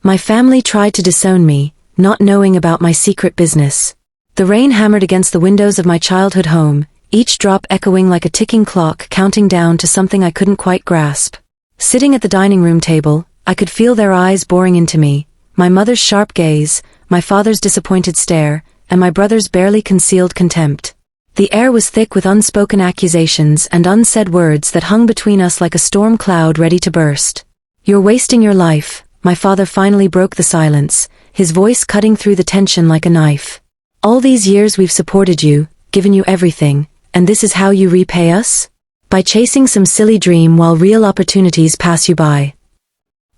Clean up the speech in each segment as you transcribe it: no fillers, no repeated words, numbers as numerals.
My family tried to disown me, not knowing about my secret business. The rain hammered against the windows of my childhood home, each drop echoing like a ticking clock counting down to something I couldn't quite grasp. Sitting at the dining room table, I could feel their eyes boring into me, my mother's sharp gaze, my father's disappointed stare, and my brother's barely concealed contempt. The air was thick with unspoken accusations and unsaid words that hung between us like a storm cloud ready to burst. "You're wasting your life," my father finally broke the silence, his voice cutting through the tension like a knife. "All these years we've supported you, given you everything, and this is how you repay us? By chasing some silly dream while real opportunities pass you by."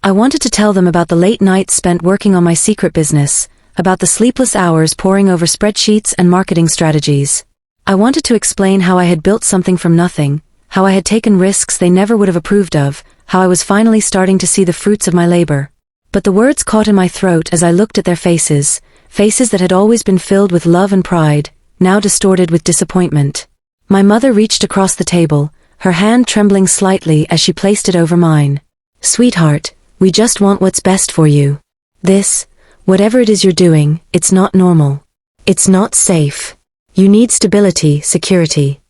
I wanted to tell them about the late nights spent working on my secret business, about the sleepless hours poring over spreadsheets and marketing strategies. I wanted to explain how I had built something from nothing, how I had taken risks they never would have approved of, how I was finally starting to see the fruits of my labor. But the words caught in my throat as I looked at their faces, faces that had always been filled with love and pride, now distorted with disappointment. My mother reached across the table, her hand trembling slightly as she placed it over mine. "Sweetheart, we just want what's best for you. This, whatever it is you're doing, it's not normal. It's not safe. You need stability, security."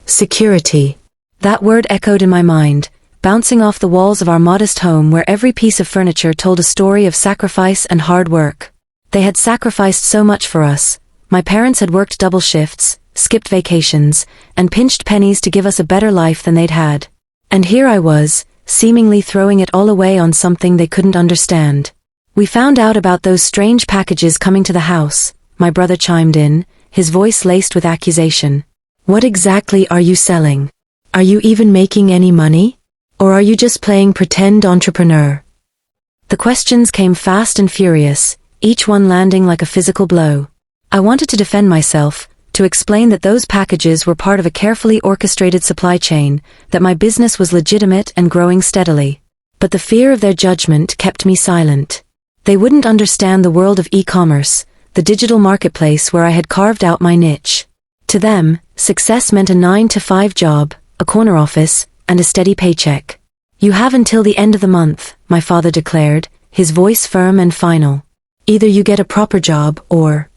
Security. That word echoed in my mind, bouncing off the walls of our modest home where every piece of furniture told a story of sacrifice and hard work. They had sacrificed so much for us. My parents had worked double shifts, skipped vacations, and pinched pennies to give us a better life than they'd had. And here I was, seemingly throwing it all away on something they couldn't understand. "We found out about those strange packages coming to the house," my brother chimed in, his voice laced with accusation. "What exactly are you selling? Are you even making any money? Or are you just playing pretend entrepreneur?" The questions came fast and furious, each one landing like a physical blow. I wanted to defend myself, to explain that those packages were part of a carefully orchestrated supply chain, that my business was legitimate and growing steadily. But the fear of their judgment kept me silent. They wouldn't understand the world of e-commerce, the digital marketplace where I had carved out my niche. To them, success meant a 9-to-5 job, a corner office, and a steady paycheck. "You have until the end of the month," my father declared, his voice firm and final. "Either you get a proper job or—"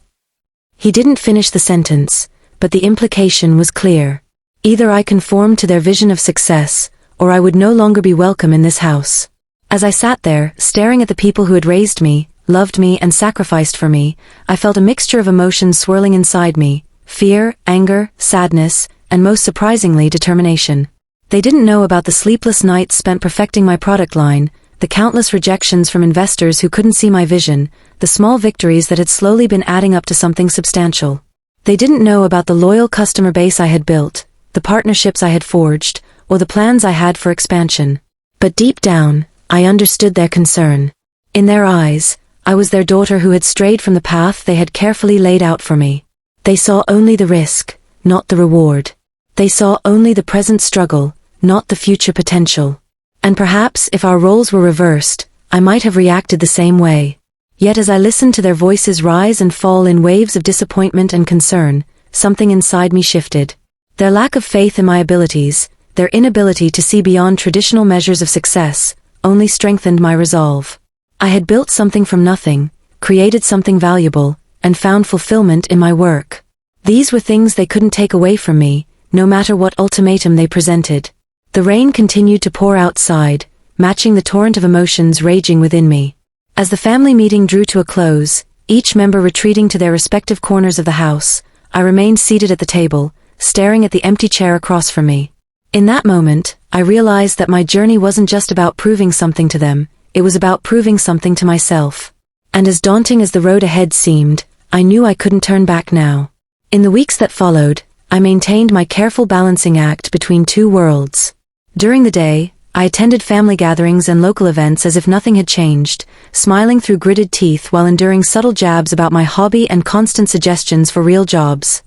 He didn't finish the sentence, but the implication was clear. Either I conformed to their vision of success, or I would no longer be welcome in this house. As I sat there, staring at the people who had raised me, loved me, and sacrificed for me, I felt a mixture of emotions swirling inside me: fear, anger, sadness, and most surprisingly, determination. They didn't know about the sleepless nights spent perfecting my product line, the countless rejections from investors who couldn't see my vision, the small victories that had slowly been adding up to something substantial. They didn't know about the loyal customer base I had built, the partnerships I had forged, or the plans I had for expansion. But deep down, I understood their concern. In their eyes, I was their daughter who had strayed from the path they had carefully laid out for me. They saw only the risk, not the reward. They saw only the present struggle, not the future potential. And perhaps if our roles were reversed, I might have reacted the same way. Yet as I listened to their voices rise and fall in waves of disappointment and concern, something inside me shifted. Their lack of faith in my abilities, their inability to see beyond traditional measures of success, only strengthened my resolve. I had built something from nothing, created something valuable, and found fulfillment in my work. These were things they couldn't take away from me, no matter what ultimatum they presented. The rain continued to pour outside, matching the torrent of emotions raging within me. As the family meeting drew to a close, each member retreating to their respective corners of the house, I remained seated at the table, staring at the empty chair across from me. In that moment, I realized that my journey wasn't just about proving something to them, it was about proving something to myself. And as daunting as the road ahead seemed, I knew I couldn't turn back now. In the weeks that followed, I maintained my careful balancing act between two worlds. During the day, I attended family gatherings and local events as if nothing had changed, smiling through gritted teeth while enduring subtle jabs about my hobby and constant suggestions for real jobs.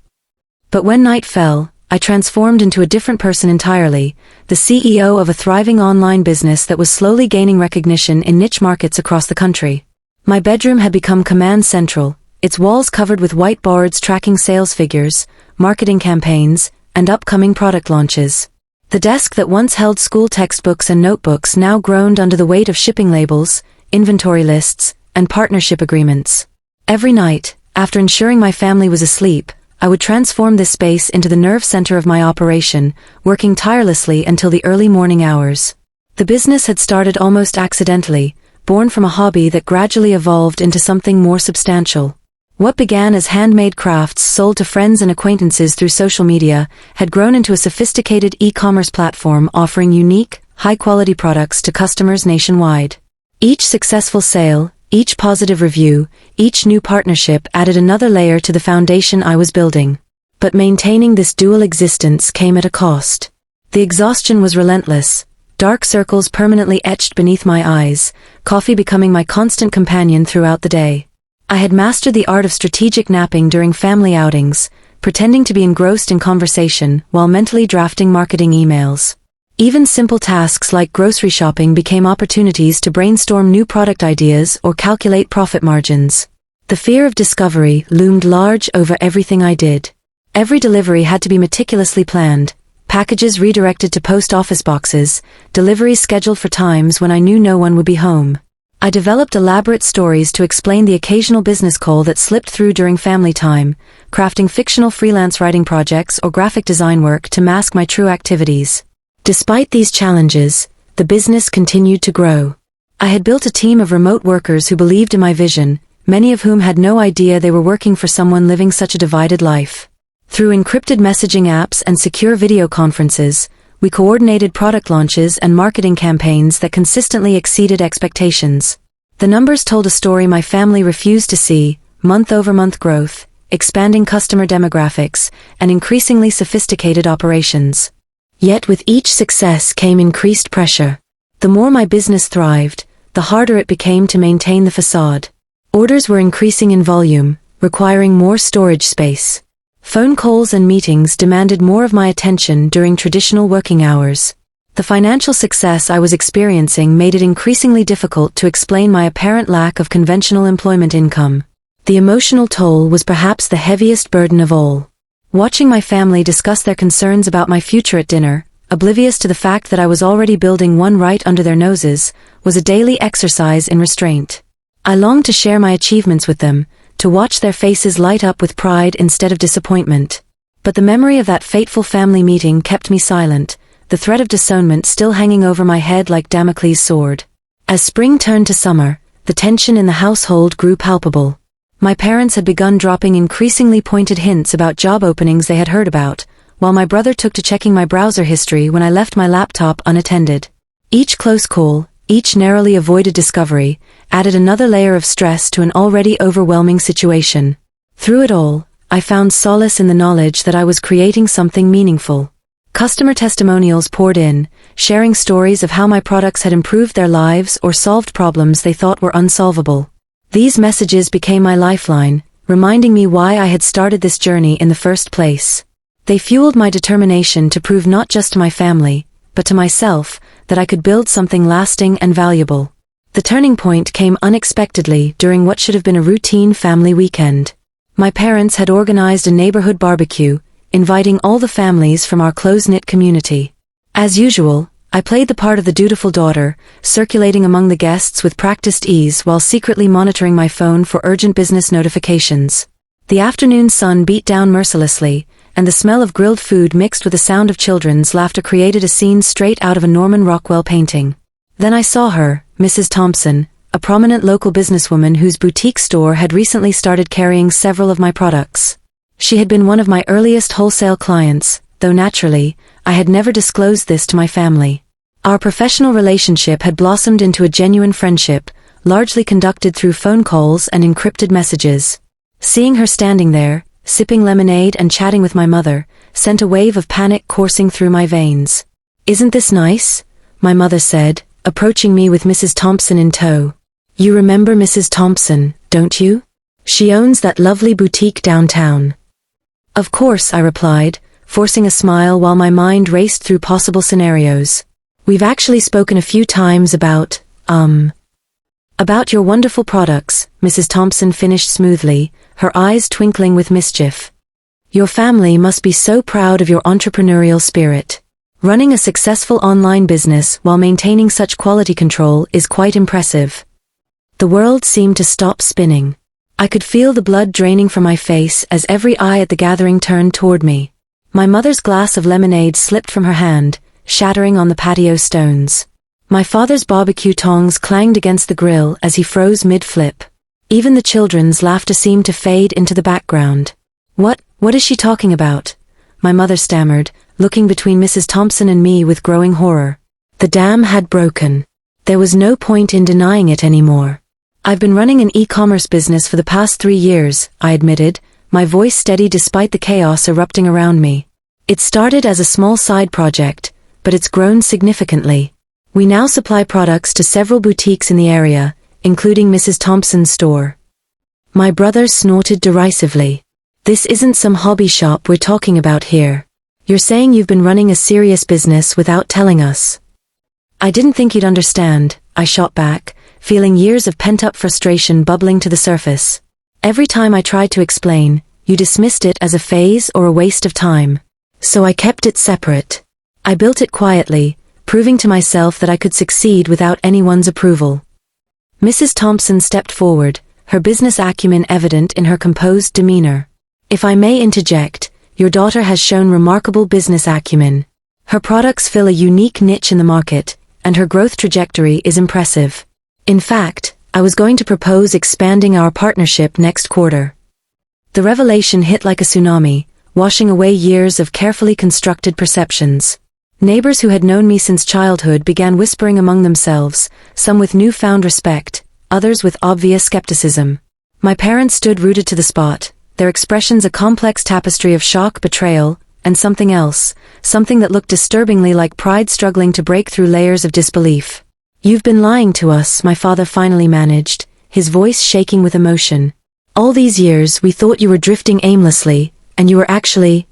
But when night fell, I transformed into a different person entirely, the CEO of a thriving online business that was slowly gaining recognition in niche markets across the country. My bedroom had become command central, its walls covered with whiteboards tracking sales figures, marketing campaigns, and upcoming product launches. The desk that once held school textbooks and notebooks now groaned under the weight of shipping labels, inventory lists, and partnership agreements. Every night, after ensuring my family was asleep, I would transform this space into the nerve center of my operation, working tirelessly until the early morning hours. The business had started almost accidentally, born from a hobby that gradually evolved into something more substantial. What began as handmade crafts sold to friends and acquaintances through social media had grown into a sophisticated e-commerce platform offering unique, high-quality products to customers nationwide. Each successful sale, each positive review, each new partnership added another layer to the foundation I was building. But maintaining this dual existence came at a cost. The exhaustion was relentless, dark circles permanently etched beneath my eyes, coffee becoming my constant companion throughout the day. I had mastered the art of strategic napping during family outings, pretending to be engrossed in conversation while mentally drafting marketing emails. Even simple tasks like grocery shopping became opportunities to brainstorm new product ideas or calculate profit margins. The fear of discovery loomed large over everything I did. Every delivery had to be meticulously planned, packages redirected to post office boxes, deliveries scheduled for times when I knew no one would be home. I developed elaborate stories to explain the occasional business call that slipped through during family time, crafting fictional freelance writing projects or graphic design work to mask my true activities. Despite these challenges, the business continued to grow. I had built a team of remote workers who believed in my vision, many of whom had no idea they were working for someone living such a divided life. Through encrypted messaging apps and secure video conferences, we coordinated product launches and marketing campaigns that consistently exceeded expectations. The numbers told a story my family refused to see: month-over-month growth, expanding customer demographics, and increasingly sophisticated operations. Yet with each success came increased pressure. The more my business thrived, the harder it became to maintain the facade. Orders were increasing in volume, requiring more storage space. Phone calls and meetings demanded more of my attention during traditional working hours. The financial success I was experiencing made it increasingly difficult to explain my apparent lack of conventional employment income. The emotional toll was perhaps the heaviest burden of all. Watching my family discuss their concerns about my future at dinner, oblivious to the fact that I was already building one right under their noses, was a daily exercise in restraint. I longed to share my achievements with them, to watch their faces light up with pride instead of disappointment. But the memory of that fateful family meeting kept me silent, the threat of disownment still hanging over my head like Damocles' sword. As spring turned to summer, the tension in the household grew palpable. My parents had begun dropping increasingly pointed hints about job openings they had heard about, while my brother took to checking my browser history when I left my laptop unattended. Each close call, each narrowly avoided discovery, added another layer of stress to an already overwhelming situation. Through it all, I found solace in the knowledge that I was creating something meaningful. Customer testimonials poured in, sharing stories of how my products had improved their lives or solved problems they thought were unsolvable. These messages became my lifeline, reminding me why I had started this journey in the first place. They fueled my determination to prove not just to my family, but to myself, that I could build something lasting and valuable. The turning point came unexpectedly during what should have been a routine family weekend. My parents had organized a neighborhood barbecue, inviting all the families from our close-knit community. As usual, I played the part of the dutiful daughter, circulating among the guests with practiced ease while secretly monitoring my phone for urgent business notifications. The afternoon sun beat down mercilessly, and the smell of grilled food mixed with the sound of children's laughter created a scene straight out of a Norman Rockwell painting. Then I saw her, Mrs. Thompson, a prominent local businesswoman whose boutique store had recently started carrying several of my products. She had been one of my earliest wholesale clients, though naturally, I had never disclosed this to my family. Our professional relationship had blossomed into a genuine friendship, largely conducted through phone calls and encrypted messages. Seeing her standing there, sipping lemonade and chatting with my mother, sent a wave of panic coursing through my veins. "Isn't this nice?" my mother said, approaching me with Mrs. Thompson in tow. "You remember Mrs. Thompson, don't you? She owns that lovely boutique downtown." "Of course," I replied, forcing a smile while my mind raced through possible scenarios. "We've actually spoken a few times about your wonderful products," Mrs. Thompson finished smoothly, her eyes twinkling with mischief. "Your family must be so proud of your entrepreneurial spirit. Running a successful online business while maintaining such quality control is quite impressive." The world seemed to stop spinning. I could feel the blood draining from my face as every eye at the gathering turned toward me. My mother's glass of lemonade slipped from her hand, shattering on the patio stones. My father's barbecue tongs clanged against the grill as he froze mid-flip. Even the children's laughter seemed to fade into the background. What is she talking about? My mother stammered, looking between Mrs. Thompson and me with growing horror. The dam had broken. There was no point in denying it anymore. I've been running an e-commerce business for the past 3 years, I admitted, my voice steady despite the chaos erupting around me. It started as a small side project, but it's grown significantly. We now supply products to several boutiques in the area, including Mrs. Thompson's store. My brother snorted derisively. This isn't some hobby shop we're talking about here. You're saying you've been running a serious business without telling us. I didn't think you'd understand, I shot back, feeling years of pent-up frustration bubbling to the surface. Every time I tried to explain, you dismissed it as a phase or a waste of time. So I kept it separate. I built it quietly, proving to myself that I could succeed without anyone's approval. Mrs. Thompson stepped forward, her business acumen evident in her composed demeanor. If I may interject, your daughter has shown remarkable business acumen. Her products fill a unique niche in the market, and her growth trajectory is impressive. In fact, I was going to propose expanding our partnership next quarter. The revelation hit like a tsunami, washing away years of carefully constructed perceptions. Neighbors who had known me since childhood began whispering among themselves, some with newfound respect, others with obvious skepticism. My parents stood rooted to the spot, their expressions a complex tapestry of shock, betrayal, and something else, something that looked disturbingly like pride struggling to break through layers of disbelief. You've been lying to us, my father finally managed, his voice shaking with emotion. All these years we thought you were drifting aimlessly, and you were actually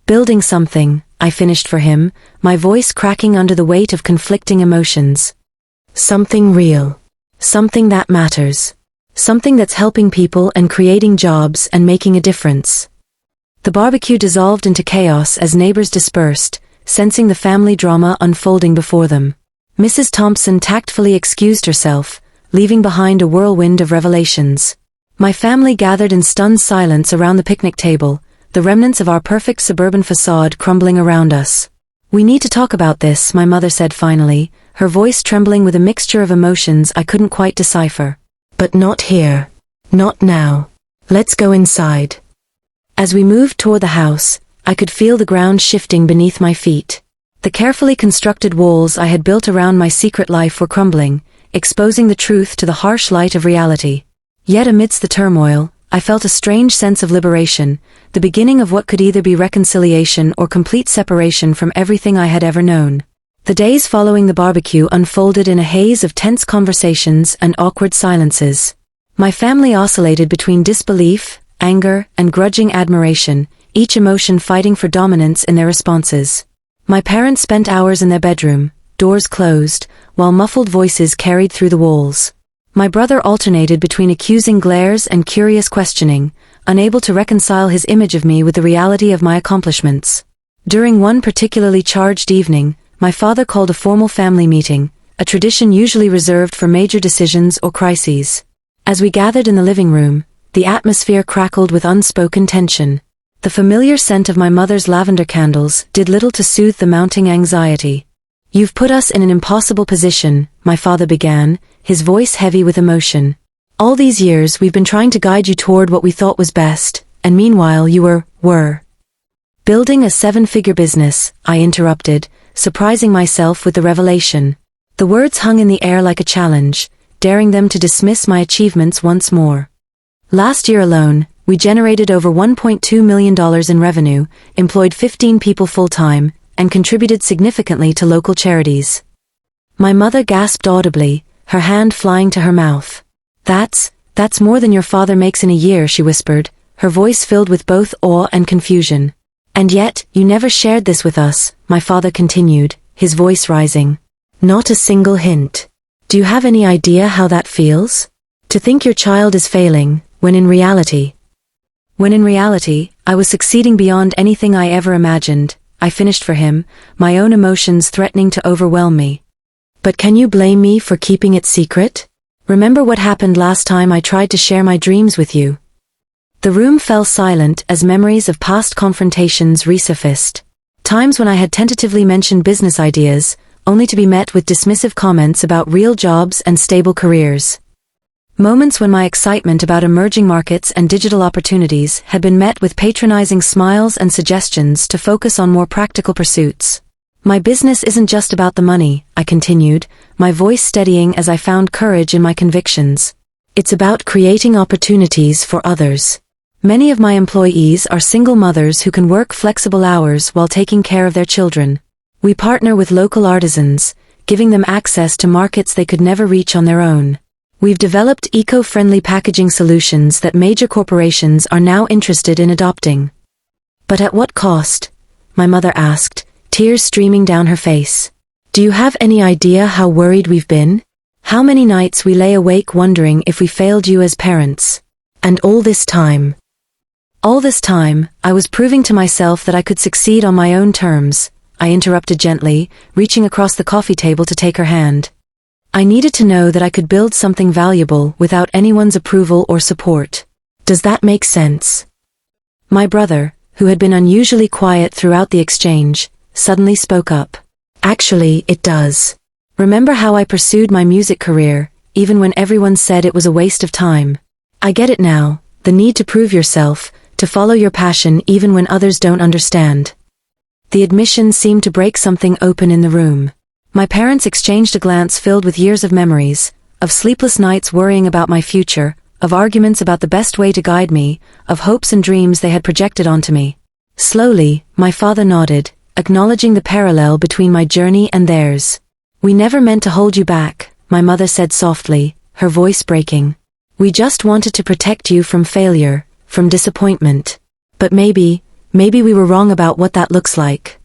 building something, I finished for him, my voice cracking under the weight of conflicting emotions. Something real. Something that matters. Something that's helping people and creating jobs and making a difference. The barbecue dissolved into chaos as neighbors dispersed, sensing the family drama unfolding before them. Mrs. Thompson tactfully excused herself, leaving behind a whirlwind of revelations. My family gathered in stunned silence around the picnic table, the remnants of our perfect suburban facade crumbling around us. We need to talk about this, my mother said finally, her voice trembling with a mixture of emotions I couldn't quite decipher. But not here. Not now. Let's go inside. As we moved toward the house, I could feel the ground shifting beneath my feet. The carefully constructed walls I had built around my secret life were crumbling, exposing the truth to the harsh light of reality. Yet amidst the turmoil, I felt a strange sense of liberation, the beginning of what could either be reconciliation or complete separation from everything I had ever known. The days following the barbecue unfolded in a haze of tense conversations and awkward silences. My family oscillated between disbelief, anger, and grudging admiration, each emotion fighting for dominance in their responses. My parents spent hours in their bedroom, doors closed, while muffled voices carried through the walls. My brother alternated between accusing glares and curious questioning, unable to reconcile his image of me with the reality of my accomplishments. During one particularly charged evening, my father called a formal family meeting, a tradition usually reserved for major decisions or crises. As we gathered in the living room, the atmosphere crackled with unspoken tension. The familiar scent of my mother's lavender candles did little to soothe the mounting anxiety. You've put us in an impossible position, my father began, his voice heavy with emotion. All these years we've been trying to guide you toward what we thought was best, and meanwhile you were building a 7-figure business, I interrupted, surprising myself with the revelation. The words hung in the air like a challenge, daring them to dismiss my achievements once more. Last year alone, we generated over $1.2 million in revenue, employed 15 people full-time, and contributed significantly to local charities. My mother gasped audibly, her hand flying to her mouth. That's more than your father makes in a year, she whispered, her voice filled with both awe and confusion. And yet, you never shared this with us, my father continued, his voice rising. Not a single hint. Do you have any idea how that feels? To think your child is failing, when in reality, I was succeeding beyond anything I ever imagined, I finished for him, my own emotions threatening to overwhelm me. But can you blame me for keeping it secret? Remember what happened last time I tried to share my dreams with you?" The room fell silent as memories of past confrontations resurfaced. Times when I had tentatively mentioned business ideas, only to be met with dismissive comments about real jobs and stable careers. Moments when my excitement about emerging markets and digital opportunities had been met with patronizing smiles and suggestions to focus on more practical pursuits. "My business isn't just about the money," I continued, my voice steadying as I found courage in my convictions. "It's about creating opportunities for others. Many of my employees are single mothers who can work flexible hours while taking care of their children. We partner with local artisans, giving them access to markets they could never reach on their own. We've developed eco-friendly packaging solutions that major corporations are now interested in adopting." "But at what cost?" my mother asked, tears streaming down her face. "Do you have any idea how worried we've been? How many nights we lay awake wondering if we failed you as parents? And all this time, I was proving to myself that I could succeed on my own terms," I interrupted gently, reaching across the coffee table to take her hand. "I needed to know that I could build something valuable without anyone's approval or support. Does that make sense?" My brother, who had been unusually quiet throughout the exchange, suddenly spoke up. "Actually, it does. Remember how I pursued my music career, even when everyone said it was a waste of time? I get it now, the need to prove yourself, to follow your passion even when others don't understand." The admission seemed to break something open in the room. My parents exchanged a glance filled with years of memories, of sleepless nights worrying about my future, of arguments about the best way to guide me, of hopes and dreams they had projected onto me. Slowly, my father nodded, acknowledging the parallel between my journey and theirs. "We never meant to hold you back," my mother said softly, her voice breaking. "We just wanted to protect you from failure, from disappointment. But maybe we were wrong about what that looks like."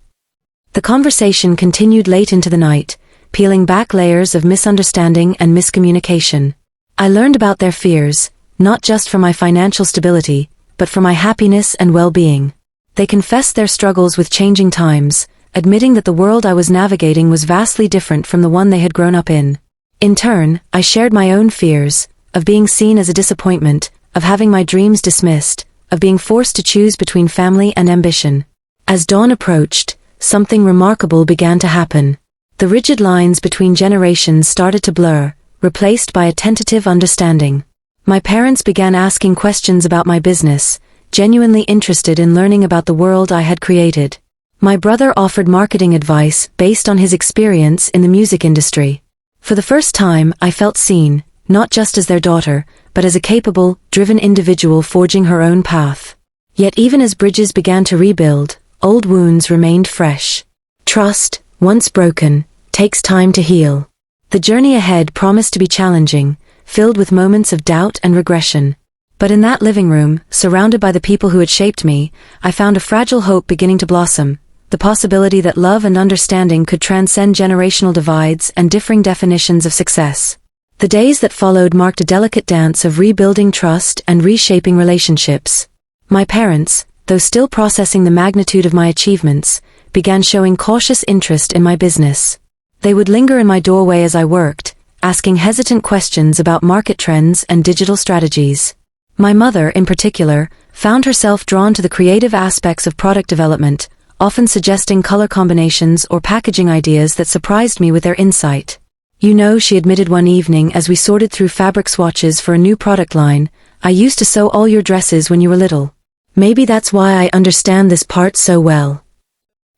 The conversation continued late into the night, peeling back layers of misunderstanding and miscommunication. I learned about their fears, not just for my financial stability, but for my happiness and well-being. They confessed their struggles with changing times, admitting that the world I was navigating was vastly different from the one they had grown up in. In turn, I shared my own fears, of being seen as a disappointment, of having my dreams dismissed, of being forced to choose between family and ambition. As dawn approached, something remarkable began to happen. The rigid lines between generations started to blur, replaced by a tentative understanding. My parents began asking questions about my business, genuinely interested in learning about the world I had created. My brother offered marketing advice based on his experience in the music industry. For the first time, I felt seen, not just as their daughter, but as a capable, driven individual forging her own path. Yet even as bridges began to rebuild, old wounds remained fresh. Trust, once broken, takes time to heal. The journey ahead promised to be challenging, filled with moments of doubt and regression. But in that living room, surrounded by the people who had shaped me, I found a fragile hope beginning to blossom, the possibility that love and understanding could transcend generational divides and differing definitions of success. The days that followed marked a delicate dance of rebuilding trust and reshaping relationships. My parents, though still processing the magnitude of my achievements, began showing cautious interest in my business. They would linger in my doorway as I worked, asking hesitant questions about market trends and digital strategies. My mother, in particular, found herself drawn to the creative aspects of product development, often suggesting color combinations or packaging ideas that surprised me with their insight. "You know," she admitted one evening as we sorted through fabric swatches for a new product line, "I used to sew all your dresses when you were little. Maybe that's why I understand this part so well."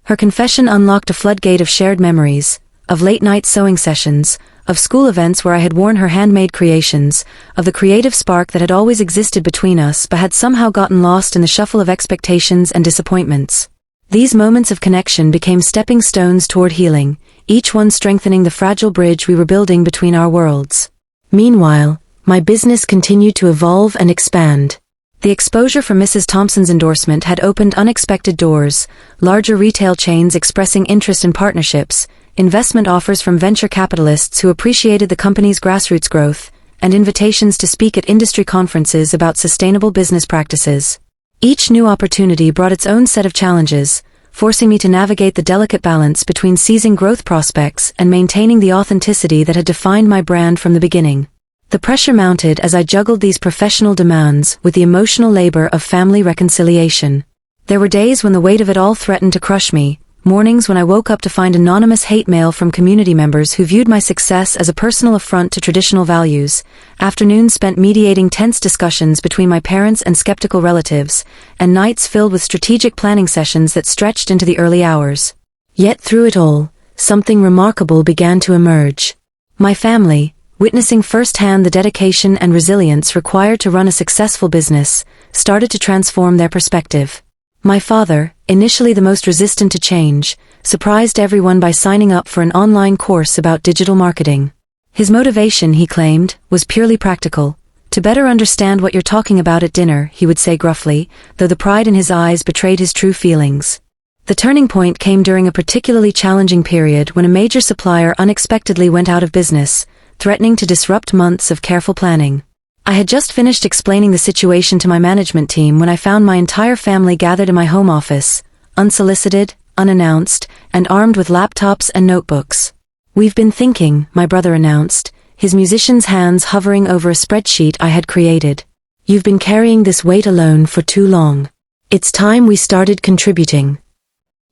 Her confession unlocked a floodgate of shared memories, of late-night sewing sessions, of school events where I had worn her handmade creations, of the creative spark that had always existed between us but had somehow gotten lost in the shuffle of expectations and disappointments. These moments of connection became stepping stones toward healing, each one strengthening the fragile bridge we were building between our worlds. Meanwhile, my business continued to evolve and expand. The exposure from Mrs. Thompson's endorsement had opened unexpected doors, larger retail chains expressing interest in partnerships, investment offers from venture capitalists who appreciated the company's grassroots growth, and invitations to speak at industry conferences about sustainable business practices. Each new opportunity brought its own set of challenges, forcing me to navigate the delicate balance between seizing growth prospects and maintaining the authenticity that had defined my brand from the beginning. The pressure mounted as I juggled these professional demands with the emotional labor of family reconciliation. There were days when the weight of it all threatened to crush me, mornings when I woke up to find anonymous hate mail from community members who viewed my success as a personal affront to traditional values, afternoons spent mediating tense discussions between my parents and skeptical relatives, and nights filled with strategic planning sessions that stretched into the early hours. Yet through it all, something remarkable began to emerge. My family, witnessing firsthand the dedication and resilience required to run a successful business, started to transform their perspective. My father, initially the most resistant to change, surprised everyone by signing up for an online course about digital marketing. His motivation, he claimed, was purely practical. To better understand what you're talking about at dinner, he would say gruffly, though the pride in his eyes betrayed his true feelings. The turning point came during a particularly challenging period when a major supplier unexpectedly went out of business, threatening to disrupt months of careful planning. I had just finished explaining the situation to my management team when I found my entire family gathered in my home office, unsolicited, unannounced, and armed with laptops and notebooks. "We've been thinking," my brother announced, his musician's hands hovering over a spreadsheet I had created. "You've been carrying this weight alone for too long. It's time we started contributing."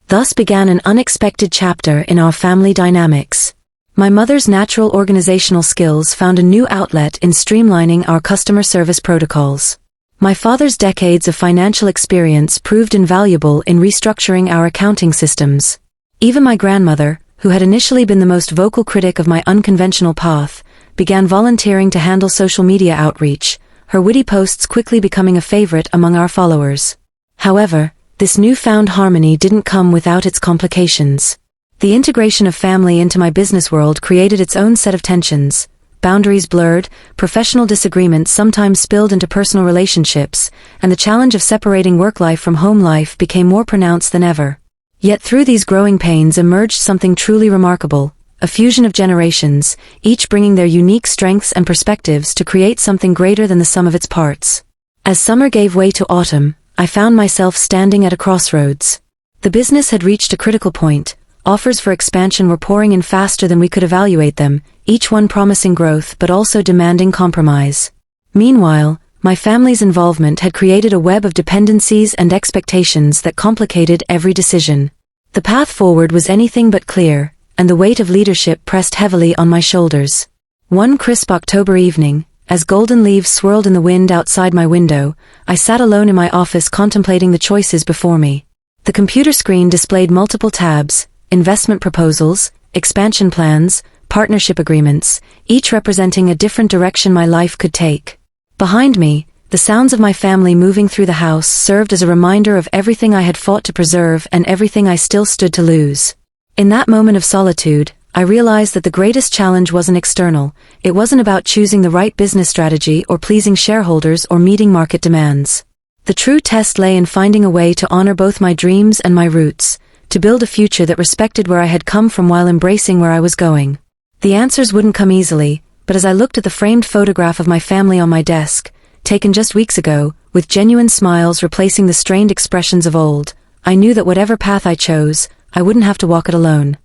Thus began an unexpected chapter in our family dynamics. My mother's natural organizational skills found a new outlet in streamlining our customer service protocols. My father's decades of financial experience proved invaluable in restructuring our accounting systems. Even my grandmother, who had initially been the most vocal critic of my unconventional path, began volunteering to handle social media outreach, her witty posts quickly becoming a favorite among our followers. However, this newfound harmony didn't come without its complications. The integration of family into my business world created its own set of tensions. Boundaries blurred, professional disagreements sometimes spilled into personal relationships, and the challenge of separating work life from home life became more pronounced than ever. Yet through these growing pains emerged something truly remarkable, a fusion of generations, each bringing their unique strengths and perspectives to create something greater than the sum of its parts. As summer gave way to autumn, I found myself standing at a crossroads. The business had reached a critical point. Offers for expansion were pouring in faster than we could evaluate them, each one promising growth but also demanding compromise. Meanwhile, my family's involvement had created a web of dependencies and expectations that complicated every decision. The path forward was anything but clear, and the weight of leadership pressed heavily on my shoulders. One crisp October evening, as golden leaves swirled in the wind outside my window, I sat alone in my office contemplating the choices before me. The computer screen displayed multiple tabs: investment proposals, expansion plans, partnership agreements, each representing a different direction my life could take. Behind me, the sounds of my family moving through the house served as a reminder of everything I had fought to preserve and everything I still stood to lose. In that moment of solitude, I realized that the greatest challenge wasn't external. It wasn't about choosing the right business strategy or pleasing shareholders or meeting market demands. The true test lay in finding a way to honor both my dreams and my roots, to build a future that respected where I had come from while embracing where I was going. The answers wouldn't come easily, but as I looked at the framed photograph of my family on my desk, taken just weeks ago, with genuine smiles replacing the strained expressions of old, I knew that whatever path I chose, I wouldn't have to walk it alone.